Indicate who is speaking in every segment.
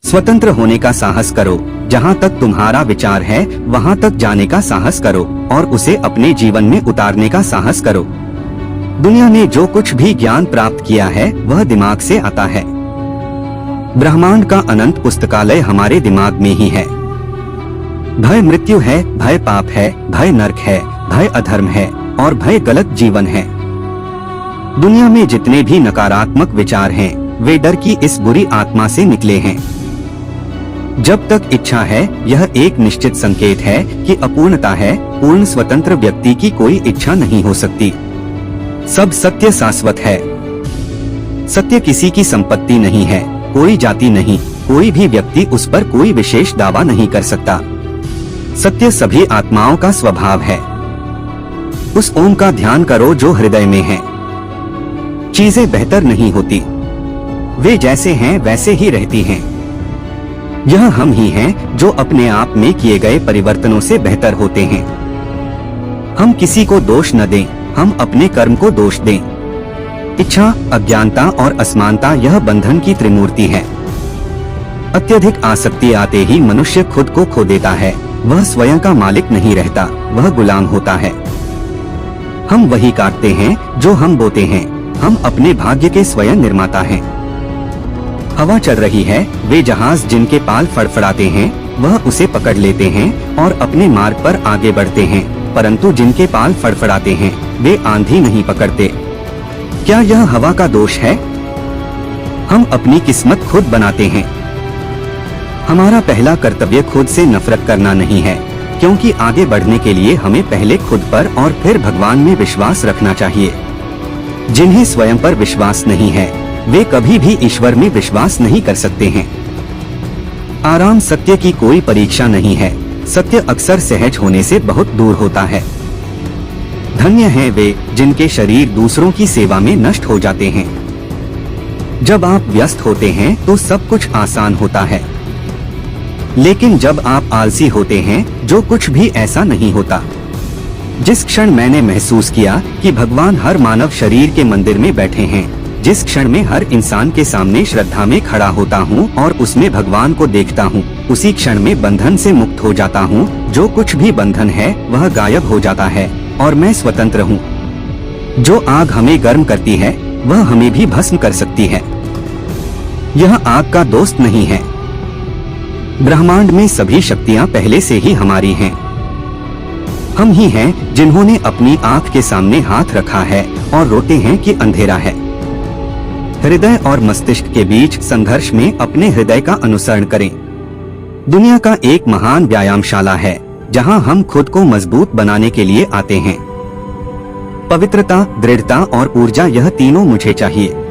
Speaker 1: स्वतंत्र होने का साहस करो। जहाँ तक तुम्हारा विचार है वहाँ तक जाने का साहस करो और उसे अपने जीवन में उतारने का साहस करो। दुनिया ने जो कुछ भी ज्ञान प्राप्त किया है वह दिमाग से आता है। ब्रह्मांड का अनंत पुस्तकालय हमारे दिमाग में ही है। भय मृत्यु है, भय पाप है, भय नरक है, भय अधर्म है और भय गलत जीवन है। दुनिया में जितने भी नकारात्मक विचार हैं, वे डर की इस बुरी आत्मा से निकले हैं। जब तक इच्छा है, यह एक निश्चित संकेत है कि अपूर्णता है। पूर्ण स्वतंत्र व्यक्ति की कोई इच्छा नहीं हो सकती। सब सत्य शाश्वत है। सत्य किसी की संपत्ति नहीं है, कोई जाति नहीं, कोई भी व्यक्ति उस पर कोई विशेष दावा नहीं कर सकता। सत्य सभी आत्माओं का स्वभाव है। उस ओम का ध्यान करो जो हृदय में है। चीजें बेहतर नहीं होती, वे जैसे हैं वैसे ही रहती हैं। यह हम ही हैं जो अपने आप में किए गए परिवर्तनों से बेहतर होते हैं। हम किसी को दोष न दें, हम अपने कर्म को दोष दें। इच्छा, अज्ञानता और असमानता यह बंधन की त्रिमूर्ति है। अत्यधिक आसक्ति आते ही मनुष्य खुद को खो देता है। वह स्वयं का मालिक नहीं रहता, वह गुलाम होता है। हम वही काटते हैं जो हम बोते हैं। हम अपने भाग्य के स्वयं निर्माता हैं। हवा चल रही है, वे जहाज जिनके पाल फड़फड़ाते हैं वह उसे पकड़ लेते हैं और अपने मार्ग पर आगे बढ़ते हैं, परंतु जिनके पाल फड़फड़ाते हैं वे आंधी नहीं पकड़ते। क्या यह हवा का दोष है? हम अपनी किस्मत खुद बनाते हैं। हमारा पहला कर्तव्य खुद से नफरत करना नहीं है, क्योंकि आगे बढ़ने के लिए हमें पहले खुद पर और फिर भगवान में विश्वास रखना चाहिए। जिन्हें स्वयं पर विश्वास नहीं है वे कभी भी ईश्वर में विश्वास नहीं कर सकते हैं। आराम सत्य की कोई परीक्षा नहीं है। सत्य अक्सर सहज होने से बहुत दूर होता है। धन्य हैं वे जिनके शरीर दूसरों की सेवा में नष्ट हो जाते हैं। जब आप व्यस्त होते हैं तो सब कुछ आसान होता है, लेकिन जब आप आलसी होते हैं जो कुछ भी ऐसा नहीं होता। जिस क्षण मैंने महसूस किया कि भगवान हर मानव शरीर के मंदिर में बैठे हैं, जिस क्षण में हर इंसान के सामने श्रद्धा में खड़ा होता हूँ और उसमें भगवान को देखता हूँ, उसी क्षण में बंधन से मुक्त हो जाता हूँ। जो कुछ भी बंधन है वह गायब हो जाता है और मैं स्वतंत्र हूँ। जो आग हमें गर्म करती है वह हमें भी भस्म कर सकती है। यह आग का दोस्त नहीं है। ब्रह्मांड में सभी शक्तियाँ पहले से ही हमारी हैं। हम ही हैं जिन्होंने अपनी आँख के सामने हाथ रखा है और रोते हैं कि अंधेरा है। हृदय और मस्तिष्क के बीच संघर्ष में अपने हृदय का अनुसरण करें। दुनिया का एक महान व्यायामशाला है जहां हम खुद को मजबूत बनाने के लिए आते हैं। पवित्रता, दृढ़ता और ऊर्जा, यह तीनों मुझे चाहिए।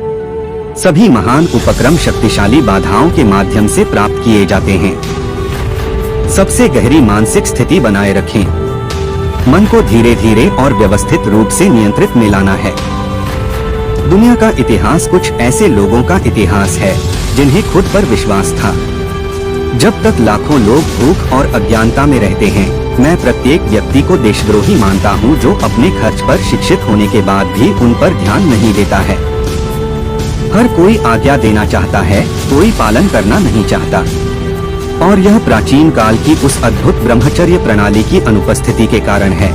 Speaker 1: सभी महान उपक्रम शक्तिशाली बाधाओं के माध्यम से प्राप्त किए जाते हैं। सबसे गहरी मानसिक स्थिति बनाए रखें। मन को धीरे धीरे और व्यवस्थित रूप से नियंत्रित में लाना है। दुनिया का इतिहास कुछ ऐसे लोगों का इतिहास है जिन्हें खुद पर विश्वास था। जब तक लाखों लोग भूख और अज्ञानता में रहते हैं, मैं प्रत्येक व्यक्ति को देशद्रोही मानता हूं जो अपने खर्च पर शिक्षित होने के बाद भी उन पर ध्यान नहीं देता है। हर कोई आज्ञा देना चाहता है, कोई पालन करना नहीं चाहता। और यह प्राचीन काल की उस अद्भुत ब्रह्मचर्य प्रणाली की अनुपस्थिति के कारण है।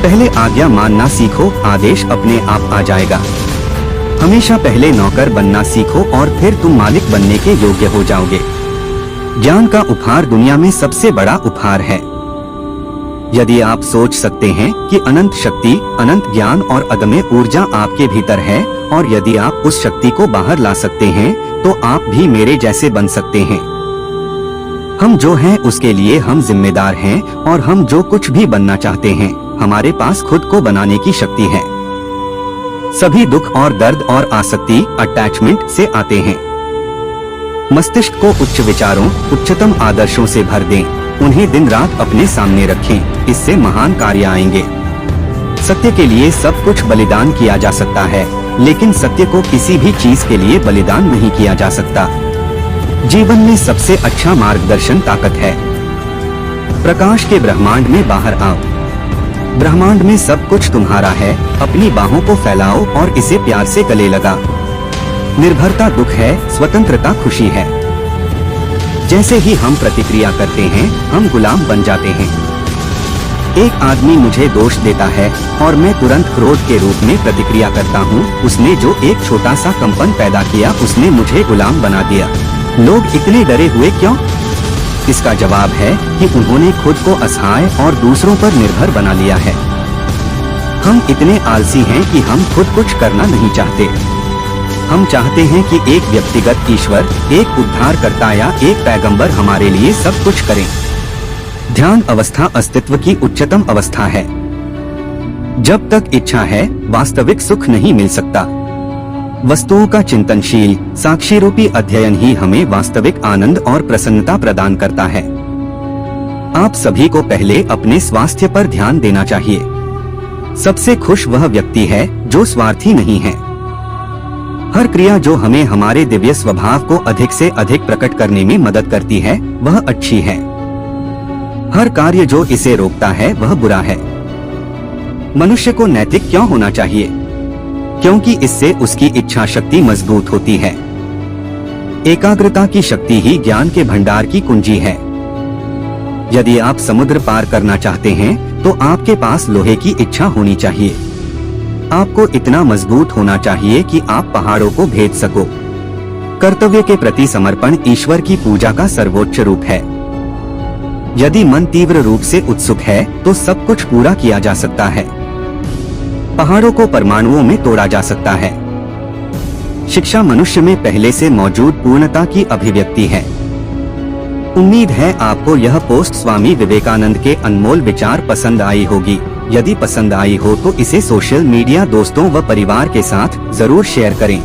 Speaker 1: पहले आज्ञा मानना सीखो, आदेश अपने आप आ जाएगा। हमेशा पहले नौकर बनना सीखो और फिर तुम मालिक बनने के योग्य हो जाओगे। ज्ञान का उपहार दुनिया में सबसे बड़ा उपहार है। यदि आप सोच सकते हैं कि अनंत शक्ति, अनंत ज्ञान और अदम्य ऊर्जा आपके भीतर है और यदि आप उस शक्ति को बाहर ला सकते हैं तो आप भी मेरे जैसे बन सकते हैं। हम जो हैं उसके लिए हम जिम्मेदार हैं और हम जो कुछ भी बनना चाहते हैं हमारे पास खुद को बनाने की शक्ति है। सभी दुख और दर्द और आसक्ति अटैचमेंट से आते हैं। मस्तिष्क को उच्च विचारों, उच्चतम आदर्शों से भर दें। उन्हें दिन रात अपने सामने रखें, इससे महान कार्य आएंगे। सत्य के लिए सब कुछ बलिदान किया जा सकता है, लेकिन सत्य को किसी भी चीज के लिए बलिदान नहीं किया जा सकता। जीवन में सबसे अच्छा मार्गदर्शन ताकत है। प्रकाश के ब्रह्मांड में बाहर आओ। ब्रह्मांड में सब कुछ तुम्हारा है। अपनी बाहों को फैलाओ और इसे प्यार से गले लगा। निर्भरता दुख है, स्वतंत्रता खुशी है। जैसे ही हम प्रतिक्रिया करते हैं हम गुलाम बन जाते हैं। एक आदमी मुझे दोष देता है और मैं तुरंत क्रोध के रूप में प्रतिक्रिया करता हूँ। उसने जो एक छोटा सा कंपन पैदा किया उसने मुझे गुलाम बना दिया। लोग इतने डरे हुए क्यों? इसका जवाब है कि उन्होंने खुद को असहाय और दूसरों पर निर्भर बना लिया है। हम इतने आलसी हैं कि हम खुद कुछ करना नहीं चाहते। हम चाहते हैं कि एक व्यक्तिगत ईश्वर, एक उद्धारकर्ता या एक पैगंबर हमारे लिए सब कुछ करें। ध्यान अवस्था अस्तित्व की उच्चतम अवस्था है। जब तक इच्छा है वास्तविक सुख नहीं मिल सकता। वस्तुओं का चिंतनशील साक्षी रूपी अध्ययन ही हमें वास्तविक आनंद और प्रसन्नता प्रदान करता है। आप सभी को पहले अपने स्वास्थ्य पर ध्यान देना चाहिए। सबसे खुश वह व्यक्ति है जो स्वार्थी नहीं है। हर क्रिया जो हमें हमारे दिव्य स्वभाव को अधिक से अधिक प्रकट करने में मदद करती है वह अच्छी है। हर कार्य जो इसे रोकता है वह बुरा है। मनुष्य को नैतिक क्यों होना चाहिए? क्योंकि इससे उसकी इच्छा शक्ति मजबूत होती है। एकाग्रता की शक्ति ही ज्ञान के भंडार की कुंजी है। यदि आप समुद्र पार करना चाहते हैं तो आपके पास लोहे की इच्छा होनी चाहिए। आपको इतना मजबूत होना चाहिए कि आप पहाड़ों को भेद सको। कर्तव्य के प्रति समर्पण ईश्वर की पूजा का सर्वोच्च रूप है। यदि मन तीव्र रूप से उत्सुक है तो सब कुछ पूरा किया जा सकता है। पहाड़ों को परमाणुओं में तोड़ा जा सकता है। शिक्षा मनुष्य में पहले से मौजूद पूर्णता की अभिव्यक्ति है। उम्मीद है आपको यह पोस्ट स्वामी विवेकानंद के अनमोल विचार पसंद आई होगी। यदि पसंद आई हो तो इसे सोशल मीडिया दोस्तों व परिवार के साथ जरूर शेयर करें।